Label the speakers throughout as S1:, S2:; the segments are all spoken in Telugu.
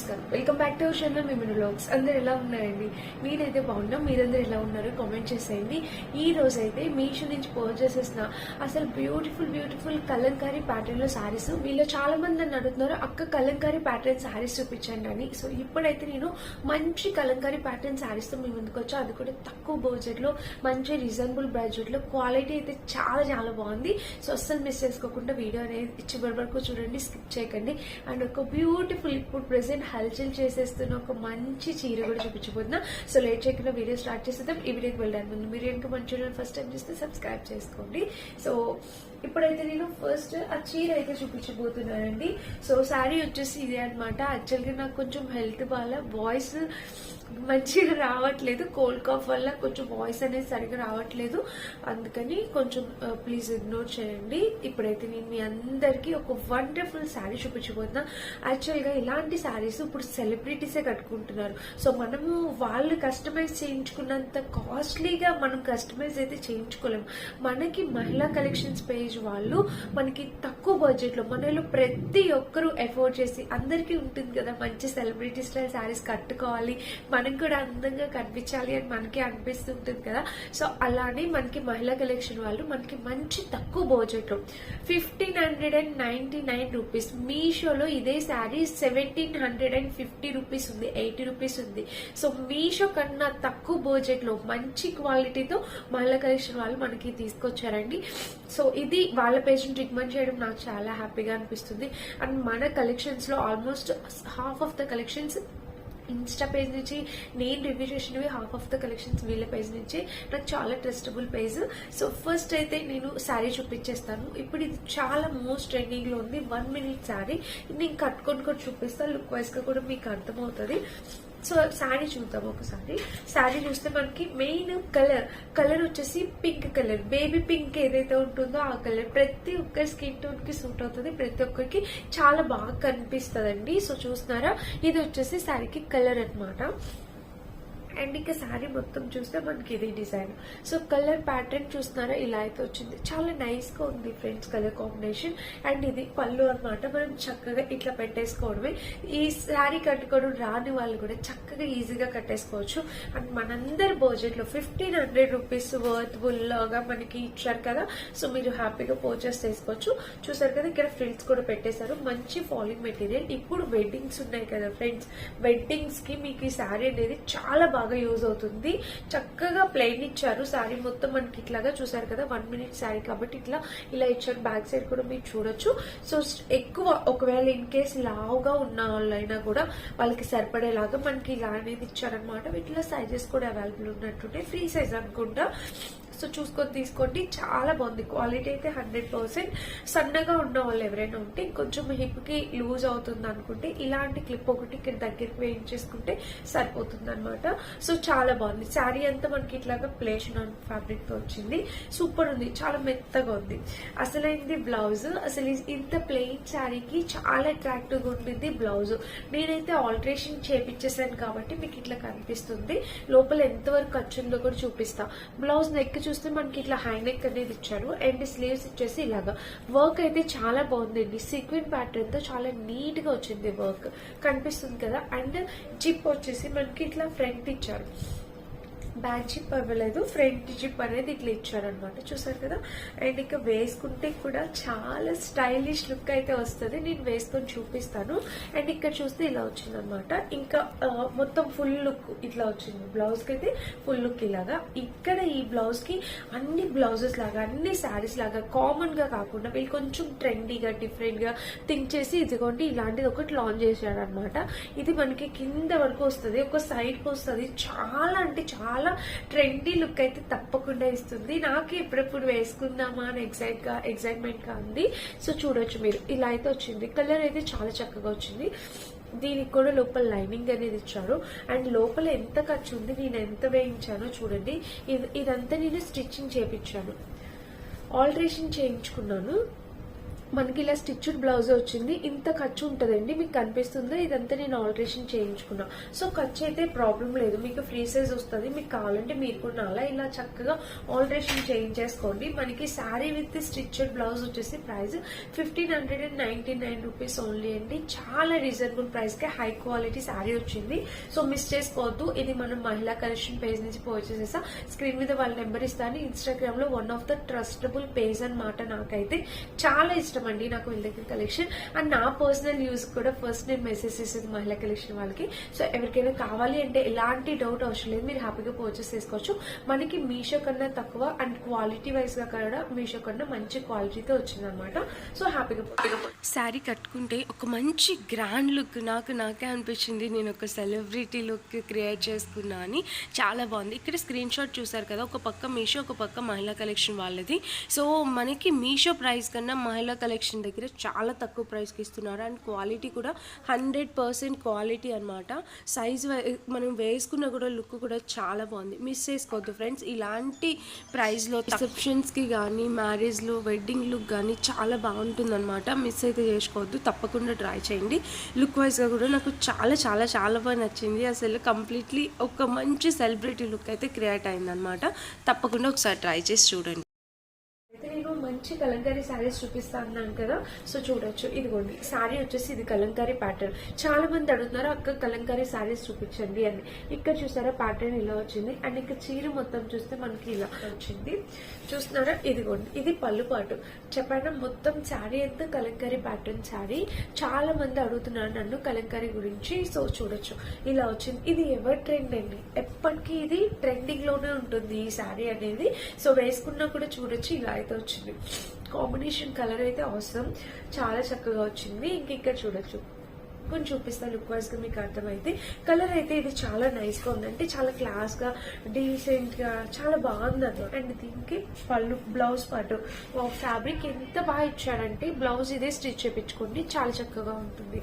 S1: నమస్కారం, welcome back to our channel మిమిను వ్లాగ్స్. అందరు ఎలా ఉన్నారండి? నేనైతే బాగున్నాం. మీరందరూ ఎలా ఉన్నారు కామెంట్ చేసేయండి. ఈ రోజు అయితే మీషో నుంచి పర్చేస్ చేసిన అసలు బ్యూటిఫుల్ కలంకారీ ప్యాటర్న్ లో శారీస్. వీళ్ళు చాలా మంది నన్ను అడుగుతున్నారు, అక్క కలంకారీ ప్యాటర్న్ శారీస్ చూపించండి అని. సో ఇప్పుడైతే నేను మంచి కలంకారీ ప్యాటర్న్ శారీస్ తో మీ ముందుకు వచ్చా. అది కూడా తక్కువ బడ్జెట్ లో, మంచి రీజనబుల్ బడ్జెట్ లో. క్వాలిటీ అయితే చాలా బాగుంది. సో అస్సలు మిస్ చేసుకోకుండా వీడియో అనేది చివరి వరకు చూడండి, స్కిప్ చేయకండి. అండ్ ఒక బ్యూటిఫుల్ ఇప్పుడు ప్రెసెంట్ హల్చల్ చేసేస్తున్న ఒక మంచి చీర కూడా చూపించబోతున్నా. సో లేట్ చేయకుండా వీడియో స్టార్ట్ చేసేద్దాం. ఈ వీడియోకి వెళ్ళడానికి ముందు మీరు ఇంకా మన ఛానల్ ఫస్ట్ టైం చూస్తే సబ్స్క్రైబ్ చేసుకోండి. సో ఇప్పుడైతే నేను ఫస్ట్ ఆ చీర అయితే చూపించబోతున్నానండి. సో శారీ వచ్చేసి ఇదే అనమాట. యాక్చువల్గా నాకు కొంచెం హెల్త్ వల్ల వాయిస్ మంచిగా రావట్లేదు. కోల్డ్ కాఫ్ వల్ల కొంచెం వాయిస్ అనేది సరిగ్గా రావట్లేదు. అందుకని కొంచెం ప్లీజ్ ఇగ్నోర్ చేయండి. ఇప్పుడైతే నేను మీ అందరికీ ఒక వండర్ఫుల్ శారీ చూపించబోతున్నా. యాక్చువల్గా ఇలాంటి శారీస్ ఇప్పుడు సెలబ్రిటీసే కట్టుకుంటున్నారు. సో మనము వాళ్ళు కస్టమైజ్ చేయించుకున్నంత కాస్ట్లీగా మనం కస్టమైజ్ అయితే చేయించుకోలేము. మనకి మహిళా కలెక్షన్స్ పేజ్ వాళ్ళు మనకి తక్కువ బడ్జెట్ లో, మనలో ప్రతి ఒక్కరూ ఎఫోర్డ్ చేసి, అందరికీ ఉంటుంది కదా మంచి సెలబ్రిటీ స్టైల్ శారీస్ కట్టుకోవాలి, మనం కూడా అందంగా కనిపించాలి అని మనకి అనిపిస్తుంటుంది కదా. సో అలానే మనకి మహిళా కలెక్షన్ వాళ్ళు మనకి మంచి తక్కువ బడ్జెట్ లో 1599 రూపీస్, మీషోలో ఇదే శారీ 1750 రూపీస్ ఉంది, 80 రూపీస్ ఉంది. సో మీషో కన్నా తక్కువ బడ్జెట్ లో మంచి క్వాలిటీతో మహిళా కలెక్షన్ వాళ్ళు మనకి తీసుకొచ్చారండి. సో ఇది వాళ్ళ పేజ్ ని రికమెండ్ చేయడం నాకు చాలా హ్యాపీగా అనిపిస్తుంది. అండ్ మన కలెక్షన్స్ లో almost half of the collections Insta page నుంచి నేను రివ్యూ చేసినవి, హాఫ్ ఆఫ్ ద కలెక్షన్స్ వీళ్ళ పేజ్ నుంచి. నాకు చాలా ట్రస్టబుల్ పేజ్. సో ఫస్ట్ అయితే నేను శారీ చూపించేస్తాను. ఇప్పుడు ఇది చాలా మోస్ట్ ట్రెండింగ్ లో ఉంది. 1 minute శారీ. నేను కట్టుకొని కూడా చూపిస్తాను, లుక్ వైజ్ గా కూడా మీకు అర్థమవుతుంది. సో శారీ చూద్దాం ఒకసారి. శారీ చూస్తే మనకి మెయిన్ కలర్ వచ్చేసి పింక్ కలర్, బేబీ పింక్ ఏదైతే ఉంటుందో ఆ కలర్ ప్రతి ఒక్కరి స్కిన్ టోన్ కి సూట్ అవుతుంది, ప్రతి ఒక్కరికి చాలా బాగా కనిపిస్తుంది. సో చూస్తున్నారా, ఇది వచ్చేసి శారీకి కలర్ అన్నమాట. అండ్ ఇంకా శారీ మొత్తం చూస్తే మనకి ఇది డిజైన్. సో కలర్ ప్యాటర్న్ చూస్తున్నారా, ఇలా అయితే వచ్చింది. చాలా నైస్ గా ఉంది ఫ్రెండ్స్ కలర్ కాంబినేషన్. అండ్ ఇది పళ్ళు అన్నమాట. మనం చక్కగా ఇట్లా పెట్టేసుకోవడమే. ఈ శారీ కట్టుకోవడం రాని వాళ్ళు కూడా చక్కగా ఈజీగా కట్టేసుకోవచ్చు. అండ్ మనందరి బడ్జెట్ లో 1500 రూపీస్ వర్త్ఫుల్ లాగా మనకి ఇచ్చారు కదా. సో మీరు హ్యాపీగా పర్చేస్ చేసుకోవచ్చు. చూసారు కదా, ఇక్కడ ఫ్రిల్స్ కూడా పెట్టేశారు. మంచి ఫాలింగ్ మెటీరియల్. ఇప్పుడు వెడ్డింగ్స్ ఉన్నాయి కదా ఫ్రెండ్స్, వెడ్డింగ్స్ కి మీకు ఈ శారీ అనేది చాలా బాగా యూజ్ అవుతుంది. చక్కగా ప్లెయిన్ ఇచ్చారు. శారీ మొత్తం మనకి ఇట్లాగా చూసారు కదా, 1 minute శారీ కాబట్టి ఇలా ఇచ్చారు. బ్యాక్ సైడ్ కూడా మీరు చూడొచ్చు. సో ఎక్కువ ఒకవేళ ఇన్ కేస్ లావుగా ఉన్న వాళ్ళైనా కూడా వాళ్ళకి సరిపడేలాగా మనకి ఇలా అనేది ఇచ్చారనమాట. వీటిలో సైజెస్ కూడా అవైలబుల్ ఉన్నట్టుంటే, ఫ్రీ సైజ్ అనుకుంటా. సో చూసుకొని తీసుకోండి, చాలా బాగుంది. క్వాలిటీ అయితే 100%. సన్నగా ఉన్న వాళ్ళు ఎవరైనా ఉంటే, కొంచెం హిప్ కి లూజ్ అవుతుంది అనుకుంటే ఇలాంటి క్లిప్ ఒకటి ఇక్కడ దగ్గరికి వేయించేసుకుంటే సరిపోతుంది అనమాట. సో చాలా బాగుంది. శారీ అంతా మనకి ఇట్లాగా ప్లేషన్ ఫ్యాబ్రిక్ తో వచ్చింది. సూపర్ ఉంది, చాలా మెత్తగా ఉంది. అసలైంది బ్లౌజ్. అసలు ఇంత ప్లెయిన్ శారీకి చాలా అట్రాక్టివ్ గా ఉంటుంది బ్లౌజ్. నేనైతే ఆల్టరేషన్ చేపించేసాను కాబట్టి మీకు ఇట్లా కనిపిస్తుంది. లోపల ఎంతవరకు ఖర్చుందో కూడా చూపిస్తా. బ్లౌజ్ నెక్ చూస్తే మనకి ఇట్లా హై నెక్ అనేది ఇచ్చారు. అండ్ స్లీవ్స్ ఇచ్చేసి ఇలాగా వర్క్ అయితే చాలా బాగుందండి. సీక్వెన్ ప్యాటర్న్ తో చాలా నీట్ గా వచ్చింది వర్క్, కనిపిస్తుంది కదా. అండ్ జిప్ వచ్చేసి మనకి ఇట్లా ఫ్రంట్ ఇచ్చారు. బ్యాక్ జిప్ అవ్వలేదు, ఫ్రంట్ జిప్ అనేది ఇట్లా ఇచ్చారనమాట. చూసారు కదా. అండ్ ఇంకా వేసుకుంటే కూడా చాలా స్టైలిష్ లుక్ అయితే వస్తుంది. నేను వేసుకొని చూపిస్తాను. అండ్ ఇక్కడ చూస్తే ఇలా వచ్చింది అనమాట. ఇంకా మొత్తం ఫుల్ లుక్ ఇట్లా వచ్చింది. బ్లౌజ్ కి అయితే ఫుల్ లుక్ ఇలాగా. ఇక్కడ ఈ బ్లౌజ్ కి అన్ని బ్లౌజెస్ లాగా, అన్ని శారీస్ లాగా కామన్ గా కాకుండా వీళ్ళు కొంచెం ట్రెండీగా, డిఫరెంట్ గా థింక్ చేసి ఇదిగోండి ఇలాంటిది ఒకటి లాంచ్ చేశారనమాట. ఇది మనకి కింద వరకు వస్తుంది, ఒక సైడ్ కి వస్తుంది. చాలా అంటే చాలా ట్రెండీ లుక్ అయితే తప్పకుండా ఇస్తుంది. నాకు ఎప్పుడెప్పుడు వేసుకుందామా అని ఎక్సైట్మెంట్ గా ఉంది. సో చూడొచ్చు మీరు, ఇలా అయితే వచ్చింది. కలర్ అయితే చాలా చక్కగా వచ్చింది. దీనికి కూడా లోపల లైనింగ్ అనేది ఇచ్చారు. అండ్ లోపల ఎంత ఖర్చు ఉంది, నేను ఎంత వేయించానో చూడండి. ఇదంతా నేను స్టిచ్చింగ్ చేయించాను, ఆల్టరేషన్ చేయించుకున్నాను. మనకి ఇలా స్టిచ్డ్ బ్లౌజ్ వచ్చింది. ఇంత ఖర్చు ఉంటుందండి, మీకు కనిపిస్తుందో ఇదంతా నేను ఆల్టరేషన్ చేయించుకున్నా. సో ఖర్చు అయితే ప్రాబ్లం లేదు, మీకు ఫ్రీ సైజ్ వస్తుంది. మీకు కావాలంటే మీరు కూడా అలా ఇలా చక్కగా ఆల్టరేషన్ చేయించేసుకోండి. మనకి శారీ విత్ స్టిచ్డ్ బ్లౌజ్ వచ్చేసి ప్రైస్ 1599 రూపీస్ ఓన్లీ అండి. చాలా రీజనబుల్ ప్రైస్ కి హై క్వాలిటీ శారీ వచ్చింది. సో మిస్ చేసుకోవద్దు. ఇది మనం మహిళా కలెక్షన్ పేజ్ నుంచి పర్చేస్ చేసా. స్క్రీన్ మీద వాళ్ళ నెంబర్ ఇస్తాను. ఇన్స్టాగ్రామ్ లో one of the trustable page అన్నమాట. నాకైతే చాలా ఇష్టం అండి నాకు వీళ్ళ దగ్గర కలెక్షన్. అండ్ నా పర్సనల్ యూజ్ కూడా ఫస్ట్ నేను మెసేజ్ చేసేది మహిళా కలెక్షన్ వాళ్ళకి. సో ఎవరికైనా కావాలి అంటే ఎలాంటి డౌట్ అవసరం లేదు, మీరు హ్యాపీగా పర్చేస్ చేసుకోవచ్చు. మనకి మీషో కన్నా తక్కువ అండ్ క్వాలిటీ వైజ్ గా కూడా మీషో కన్నా మంచి క్వాలిటీతో వచ్చింది అనమాట. సో హ్యాపీగా
S2: శారీ కట్టుకుంటే ఒక మంచి గ్రాండ్ లుక్ నాకే అనిపించింది. నేను ఒక సెలబ్రిటీ లుక్ క్రియేట్ చేసుకున్నా అని. చాలా బాగుంది. ఇక్కడ స్క్రీన్ షాట్ చూసారు కదా, ఒక పక్క మీషో ఒక పక్క మహిళా కలెక్షన్ వాళ్ళది. సో మనకి మీషో ప్రైస్ కన్నా మహిళా కలెక్షన్ దగ్గర చాలా తక్కువ ప్రైస్కి ఇస్తున్నారు. అండ్ క్వాలిటీ కూడా 100% క్వాలిటీ అనమాట. సైజ్ మనం వేసుకున్న కూడా లుక్ కూడా చాలా బాగుంది. మిస్ చేసుకోవద్దు ఫ్రెండ్స్. ఇలాంటి ప్రైస్లో రిసెప్షన్స్కి కానీ మ్యారేజ్లో వెడ్డింగ్ లుక్ కానీ చాలా బాగుంటుంది అనమాట. మిస్ అయితే చేసుకోవద్దు, తప్పకుండా ట్రై చేయండి. లుక్ వైజ్గా కూడా నాకు చాలా చాలా చాలా బాగా నచ్చింది. అసలు కంప్లీట్లీ ఒక మంచి సెలబ్రిటీ లుక్ అయితే క్రియేట్ అయిందనమాట. తప్పకుండా ఒకసారి ట్రై చేసి చూడండి.
S1: నేను మంచి కలంకారీ శారీస్ చూపిస్తా అన్నాను కదా, సో చూడొచ్చు. ఇదిగోండి శారీ వచ్చేసి ఇది కలంకారీ ప్యాటర్న్. చాలా మంది అడుగుతున్నారు అక్క కలంకారీ శారీస్ చూపించండి అని. ఇక్కడ చూసారా ప్యాటర్న్ ఇలా వచ్చింది. అండ్ ఇక్కడ చీర మొత్తం చూస్తే మనకి ఇలా వచ్చింది. చూస్తున్నారా, ఇదిగోండి ఇది పళ్ళు పాటు. చెప్పాను మొత్తం శారీ అంతా కలంకారీ ప్యాటర్న్ శారీ. చాలా మంది అడుగుతున్నారు నన్ను కలంకారీ గురించి. సో చూడొచ్చు ఇలా వచ్చింది. ఇది ఎవర్ ట్రెండ్ అండి, ఎప్పటికీ ఇది ట్రెండింగ్ లోనే ఉంటుంది ఈ శారీ అనేది. సో వేసుకున్నా కూడా చూడొచ్చు ఇలా అయితే వచ్చింది. కాంబినేషన్ కలర్ అయితే అవసరం, చాలా చక్కగా వచ్చింది. ఇక్కడ చూడొచ్చు, కొంచెం చూపిస్తాను లుక్ వైజ్ గా మీకు అర్థమైతే. కలర్ అయితే ఇది చాలా నైస్ గా ఉందంటే చాలా క్లాస్ గా డీసెంట్ గా చాలా బాగుంది అది. అండ్ దీనికి పళ్ళు బ్లౌజ్ పాటు ఫ్యాబ్రిక్ ఎంత బాగా ఇచ్చాడంటే బ్లౌజ్ ఇదే స్టిచ్ చేయించుకోండి, చాలా చక్కగా ఉంటుంది.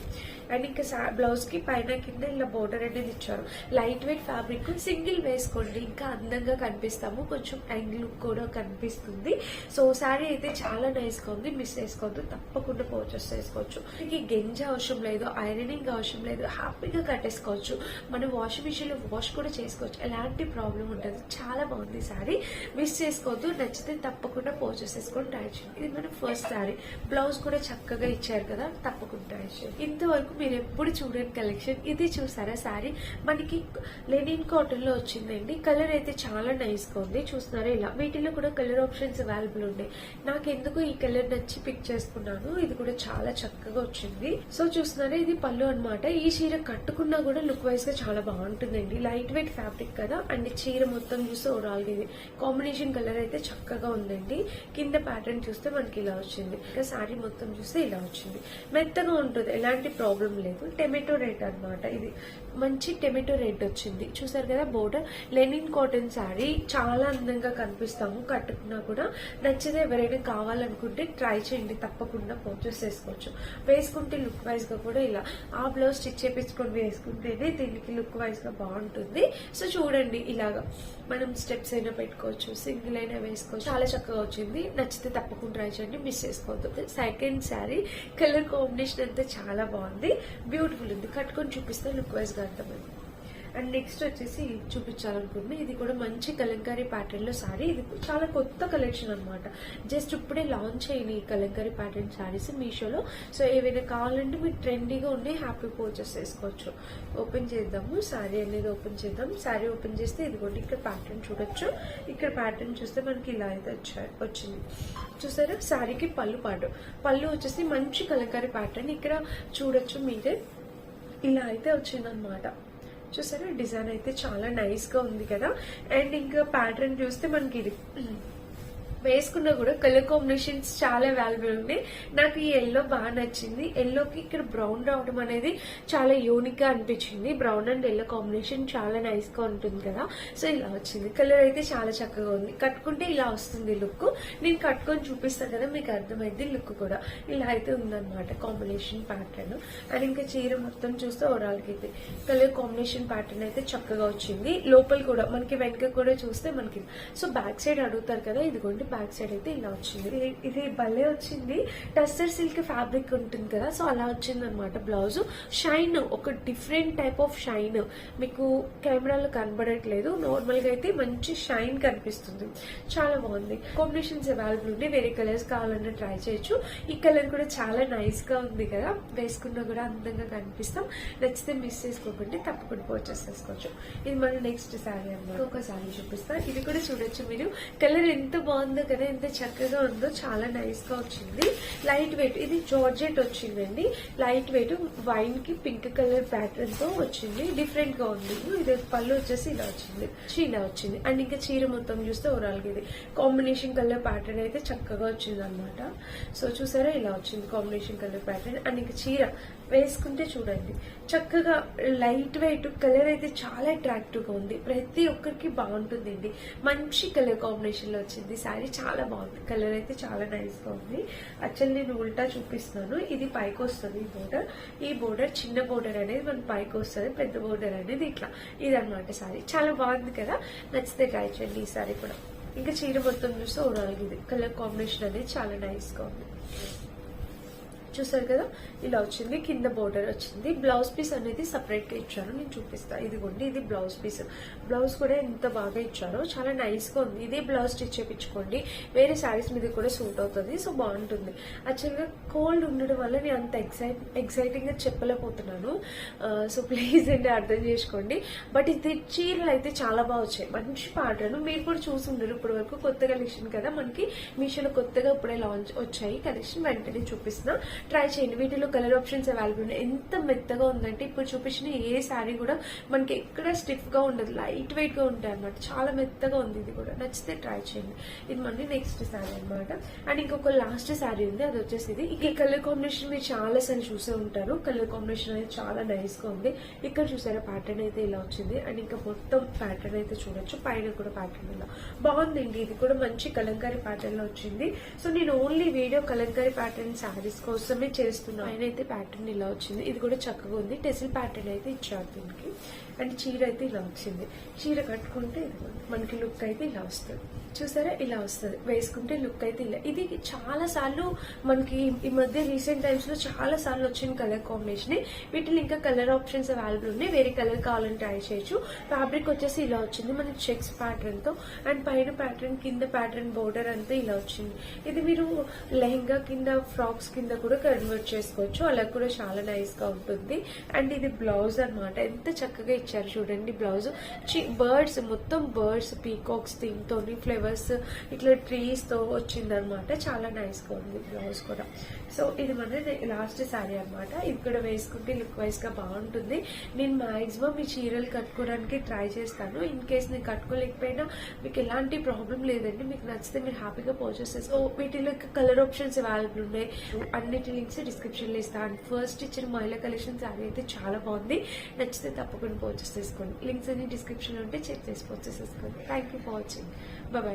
S1: అండ్ ఇంకా బ్లౌజ్ కి పైన కింద ఇలా బోర్డర్ అనేది ఇచ్చారు. లైట్ వెయిట్ ఫ్యాబ్రిక్, సింగిల్ వేసుకోండి ఇంకా అందంగా కనిపిస్తాము, కొంచెం యాంగ్ లుక్ కూడా కనిపిస్తుంది. సో శారీ అయితే చాలా నైస్ గా ఉంది, మిస్ చేసుకోవద్దు, తప్పకుండా పర్చేస్ చేసుకోవచ్చు. మీకు గెంజ అవసరం లేదు, ఐరనింగ్ అవసరం లేదు, హ్యాపీగా కట్టేసుకోవచ్చు. మనం వాషింగ్ మిషన్ లో వాష్ కూడా చేసుకోవచ్చు, ఎలాంటి ప్రాబ్లం ఉంటుంది. చాలా బాగుంది శారీ, మిస్ చేసుకోవద్దు. నచ్చితే తప్పకుండా పర్చేస్ చేసుకొని ట్రై చేయండి. ఇది మన ఫస్ట్ శారీ. బ్లౌజ్ కూడా చక్కగా ఇచ్చారు కదా, తప్పకుండా ట్రై చేయండి. ఇంతవరకు మీరు ఎప్పుడు చూడని కలెక్షన్ ఇది చూసారా శారీ. మనకి లెనిన్ కాటన్ లో వచ్చిందండి. కలర్ అయితే చాలా నైస్ గా ఉంది. చూస్తున్నారా ఇలా వీటిలో కూడా కలర్ ఆప్షన్స్ అవైలబుల్ ఉన్నాయి. నాకు ఎందుకు ఈ కలర్ నచ్చి పిక్ చేసుకున్నాను. ఇది కూడా చాలా చక్కగా వచ్చింది. సో చూస్తున్నారా ఇది పళ్ళు అనమాట. ఈ చీర కట్టుకున్నా కూడా లుక్ వైజ్ గా చాలా బాగుంటుందండి. లైట్ వెయిట్ ఫ్యాబ్రిక్ కదా. అండ్ చీర మొత్తం చూస్తే ఓవరాల్ ఇది కాంబినేషన్ కలర్ అయితే చక్కగా ఉందండి. కింద ప్యాటర్న్ చూస్తే మనకి ఇలా వచ్చింది. ఇంకా శారీ మొత్తం చూస్తే ఇలా వచ్చింది. మెత్తగా ఉంటుంది, ఎలాంటి ప్రాబ్లం లేదు. టొమాటో రెడ్ అనమాట. ఇది మంచి టొమాటో రెడ్ వచ్చింది. చూసారు కదా బోర్డర్. లెనిన్ కాటన్ శారీ, చాలా అందంగా కనిపిస్తాము కట్టుకున్నా కూడా. నచ్చితే ఎవరైనా కావాలనుకుంటే ట్రై చేయండి, తప్పకుండా పర్చేస్ చేసుకోవచ్చు. వేసుకుంటే లుక్ వైజ్ గా కూడా ఇలా ఆ బ్లౌజ్ స్టిచ్ చేపించుకొని వేసుకుంటేనే దీనికి లుక్ వైజ్ గా బాగుంటుంది. సో చూడండి ఇలాగా మనం స్టెప్స్ అయినా పెట్టుకోవచ్చు, సింగిల్ అయినా వేసుకోవచ్చు. చాలా చక్కగా వచ్చింది. నచ్చితే తప్పకుండా ట్రై చేయండి, మిస్ చేసుకోవద్దు. సెకండ్ శారీ కలర్ కాంబినేషన్ అంతా చాలా బాగుంది, బ్యూటిఫుల్ ఉంది. కట్టుకొని చూపిస్తే లుక్ వైజ్ గా అర్థమైంది. అండ్ నెక్స్ట్ వచ్చేసి చూపించాలనుకుంటున్నా. ఇది కూడా మంచి కలంకారీ ప్యాటర్న్ లో శారీ. ఇది చాలా కొత్త కలెక్షన్ అనమాట. జస్ట్ ఇప్పుడే లాంచ్ అయిన ఈ కలంకారీ ప్యాటర్న్ శారీస్ మీషోలో. సో ఏవైనా కావాలంటే మీరు ట్రెండీగా ఉండి హ్యాపీ పర్చేస్ చేసుకోవచ్చు. ఓపెన్ చేద్దాము శారీ అనేది, ఓపెన్ చేద్దాం. శారీ ఓపెన్ చేస్తే ఇదిగోండి ఇక్కడ ప్యాటర్న్ చూడొచ్చు. ఇక్కడ ప్యాటర్న్ చూస్తే మనకి ఇలా అయితే వచ్చింది. చూసారా శారీకి పళ్ళు పాటు. పళ్ళు వచ్చేసి మంచి కలంకారీ ప్యాటర్న్. ఇక్కడ చూడొచ్చు మీరే ఇలా అయితే వచ్చిందనమాట. చూసారా డిజైన్ అయితే చాలా నైస్ గా ఉంది కదా. అండ్ ఇంకా ప్యాటర్న్ చూస్తే మనకి ఇది వేసుకున్నా కూడా కలర్ కాంబినేషన్స్ చాలా వాల్యుబుల్ ఉన్నాయి. నాకు ఈ ఎల్లో బాగా నచ్చింది. ఎల్లోకి ఇక్కడ బ్రౌన్ రావడం అనేది చాలా యూనిక్ గా అనిపించింది. బ్రౌన్ అండ్ ఎల్లో కాంబినేషన్ చాలా నైస్ గా ఉంటుంది కదా. సో ఇలా వచ్చింది. కలర్ అయితే చాలా చక్కగా ఉంది. కట్టుకుంటే ఇలా వస్తుంది లుక్. నేను కట్టుకొని చూపిస్తాను కదా, మీకు అర్థమైంది లుక్ కూడా. ఇలా అయితే ఉందన్నమాట కాంబినేషన్ ప్యాటర్న్. అండ్ ఇంకా చీర మొత్తం చూస్తే ఓవరాల్ కి అయితే కలర్ కాంబినేషన్ ప్యాటర్న్ అయితే చక్కగా వచ్చింది. లోపల కూడా మనకి వెనక కూడా చూస్తే మనకి. సో బ్యాక్ సైడ్ అడుగుతారు కదా, ఇదిగోండి బ్యాక్ సైడ్ అయితే ఇలా వచ్చింది. ఇది భలే వచ్చింది, టస్సర్ సిల్క్ ఫ్యాబ్రిక్ ఉంటుంది కదా, సో అలా వచ్చింది అనమాట బ్లౌజ్. షైన్, ఒక డిఫరెంట్ టైప్ ఆఫ్ షైన్ మీకు కెమెరాలో కనబడట్లేదు, నార్మల్ గా అయితే మంచి షైన్ కనిపిస్తుంది. చాలా బాగుంది. కాంబినేషన్స్ అవైలబుల్ ఉంది, వేరే కలర్స్ కావాలన్నా ట్రై చేయొచ్చు. ఈ కలర్ కూడా చాలా నైస్ గా ఉంది కదా, వేసుకున్నా కూడా అందంగా కనిపిస్తాం. నచ్చితే మిస్ చేసుకోకుండా తప్పకుండా పర్చేస్ చేసుకోవచ్చు. ఇది మన నెక్స్ట్ శారీ అన్నమాట. ఒక శారీ చూపిస్తా, ఇది కూడా చూడొచ్చు మీరు. కలర్ ఎంత బాగుందో కదా, ఎంత చక్కగా ఉందో, చాలా నైస్ గా వచ్చింది. లైట్ వెయిట్, ఇది జార్జెట్ వచ్చిందండి. లైట్ వెయిట్ వైన్ కి పింక్ కలర్ ప్యాటర్న్ తో వచ్చింది, డిఫరెంట్ గా ఉంది. ఇది పళ్ళు వచ్చేసి ఇలా వచ్చింది, ఇలా వచ్చింది. అండ్ ఇంకా చీర మొత్తం చూస్తే ఓవరాల్ గా ఇది కాంబినేషన్ కలర్ ప్యాటర్న్ అయితే చక్కగా వచ్చింది అనమాట. సో చూసారా, ఇలా వచ్చింది కాంబినేషన్ కలర్ ప్యాటర్న్. అండ్ ఇంకా చీర వేసుకుంటే చూడండి చక్కగా లైట్ వెయిట్, కలర్ అయితే చాలా అట్రాక్టివ్ గా ఉంది, ప్రతి ఒక్కరికి బాగుంటుందండి. మంచి కలర్ కాంబినేషన్ లో వచ్చింది శారీ, చాలా బాగుంది. కలర్ అయితే చాలా నైస్ గా ఉంది. యాక్చువల్లీ నేను ఉల్టా చూపిస్తున్నాను, ఇది పైకి వస్తుంది బోర్డర్. ఈ బోర్డర్ చిన్న బోర్డర్ అనేది మన పైకి వస్తుంది, పెద్ద బోర్డర్ అనేది ఇట్లా. ఇదన్నమాట శారీ, చాలా బాగుంది కదా. నచ్చితే ట్రై చేయండి ఈ శారీ కూడా. ఇంకా చీర మొత్తం చూస్తే ఓవరాల్ ఇది కలర్ కాంబినేషన్ అనేది చాలా నైస్ గా ఉంది. చూసారు కదా, ఇలా వచ్చింది. కింద బోర్డర్ వచ్చింది. బ్లౌజ్ పీస్ అనేది సపరేట్ గా ఇచ్చారు, నేను చూపిస్తా. ఇదిగోండి, ఇది బ్లౌజ్ పీస్. బ్లౌజ్ కూడా ఎంత బాగా ఇచ్చారో, చాలా నైస్ గా ఉంది. ఇదే బ్లౌజ్ స్టిచ్ చేయించుకోండి, వేరే శారీస్ మీద కూడా సూట్ అవుతుంది. సో బాగుంటుంది. యాక్చువల్ గా కోల్డ్ ఉండడం వల్ల నేను అంత ఎక్సైటింగ్ గా చెప్పలేకపోతున్నాను, సో ప్లీజ్ అండి అర్థం చేసుకోండి. బట్ ఇది చీరలు అయితే చాలా బాగా వచ్చాయి, మంచి ప్యాటర్న్. మీరు కూడా చూసి ఉండరు ఇప్పటి వరకు, కొత్త కలెక్షన్ కదా మనకి, మీషోలో కొత్తగా ఇప్పుడే లాంచ్ వచ్చాయి కలెక్షన్, వెంటనే చూపిస్తున్నా, ట్రై చేయండి. వీటిలో కలర్ ఆప్షన్స్ అవైలబుల్ ఉన్నాయి. ఎంత మెత్తగా ఉందంటే ఇప్పుడు చూపించిన ఏ శారీ కూడా మనకి ఎక్కడ స్టిఫ్ గా ఉండదు, లైట్ వెయిట్ గా ఉంటాయి అనమాట. చాలా మెత్తగా ఉంది. ఇది కూడా నచ్చితే ట్రై చేయండి. ఇది మళ్ళీ నెక్స్ట్ శారీ అనమాట. అండ్ ఇంకొక లాస్ట్ శారీ ఉంది, అది వచ్చేసి ఇది. ఈ కలర్ కాంబినేషన్ మీరు చాలా సార్లు చూసే ఉంటారు. కలర్ కాంబినేషన్ అనేది చాలా నైస్ గా ఉంది. ఇక్కడ చూసారా, ప్యాటర్న్ అయితే ఇలా వచ్చింది. అండ్ ఇంకా మొత్తం ప్యాటర్న్ అయితే చూడొచ్చు, పైన కూడా ప్యాటర్న్ ఇలా బాగుందండి. ఇది కూడా మంచి కలంకారీ ప్యాటర్న్ లో వచ్చింది. సో నేను only video Kalamkari pattern saris కోసమే చేస్తున్నాను. ఆయన అయితే ప్యాటర్న్ ఇలా వచ్చింది. ఇది కూడా చక్కగా ఉంది. టెసిల్ ప్యాటర్న్ అయితే ఇచ్చారు దీనికి. అండ్ చీర అయితే ఇలా వచ్చింది. చీర కట్టుకుంటే మనకి లుక్ అయితే ఇలా వస్తుంది. చూసారా, ఇలా వస్తుంది. వేసుకుంటే లుక్ అయితే ఇలా. ఇది చాలా సార్లు మనకి ఈ మధ్య రీసెంట్ టైమ్స్ లో చాలా సార్లు వచ్చిన కలర్ కాంబినేషన్. వీటిలో ఇంకా కలర్ ఆప్షన్స్ అవైలబుల్ ఉన్నాయి, వేరే కలర్ కావాలని ట్రై చేయొచ్చు. ఫ్యాబ్రిక్ వచ్చేసి ఇలా వచ్చింది మనకి చెక్స్ ప్యాటర్న్ తో. అండ్ పైన ప్యాటర్న్, కింద ప్యాటర్న్, బోర్డర్ అంతా ఇలా వచ్చింది. ఇది మీరు లెహంగా కింద, ఫ్రాక్స్ కింద కూడా కన్వర్ట్ చేసుకోవచ్చు, అలా కూడా చాలా నైస్ గా ఉంటుంది. అండ్ ఇది బ్లౌజ్ అన్నమాట. ఎంత చక్కగా ఇచ్చారు చూడండి బ్లౌజ్. బర్డ్స్, మొత్తం బర్డ్స్, పీకాక్స్ థీమ్ తోని, ఫ్లవర్స్, ఇట్లా ట్రీస్ తో వచ్చింది అనమాట. చాలా నైస్ గా ఉంది బ్లౌజ్ కూడా. సో ఇది మన లాస్ట్ శారీ అనమాట. ఇది కూడా వేసుకుంటే లుక్ వైజ్ గా బాగుంటుంది. నేను మాక్సిమం ఈ చీరలు కట్టుకోవడానికి ట్రై చేస్తాను. ఇన్ కేస్ నేను కట్టుకోలేకపోయినా మీకు ఎలాంటి ప్రాబ్లం లేదండి, మీకు నచ్చితే మీరు హ్యాపీగా పర్చేస్ చేసుకో. వీటిలో కలర్ ఆప్షన్స్ అవైలబుల్ ఉన్నాయి. అన్నిటి లింక్స్ డిస్క్రిప్షన్ లో ఇస్తాను. ఫస్ట్ ఇచ్చిన మహిళా కలెక్షన్ శారీ అయితే చాలా బాగుంది, నచ్చితే తప్పకుండా పర్చేస్ చేసుకోండి. లింక్స్ అన్ని డిస్క్రిప్షన్ లో ఉంటే చెక్ చేసి పర్చేస్ చేసుకోండి. Thank you for watching. Bye.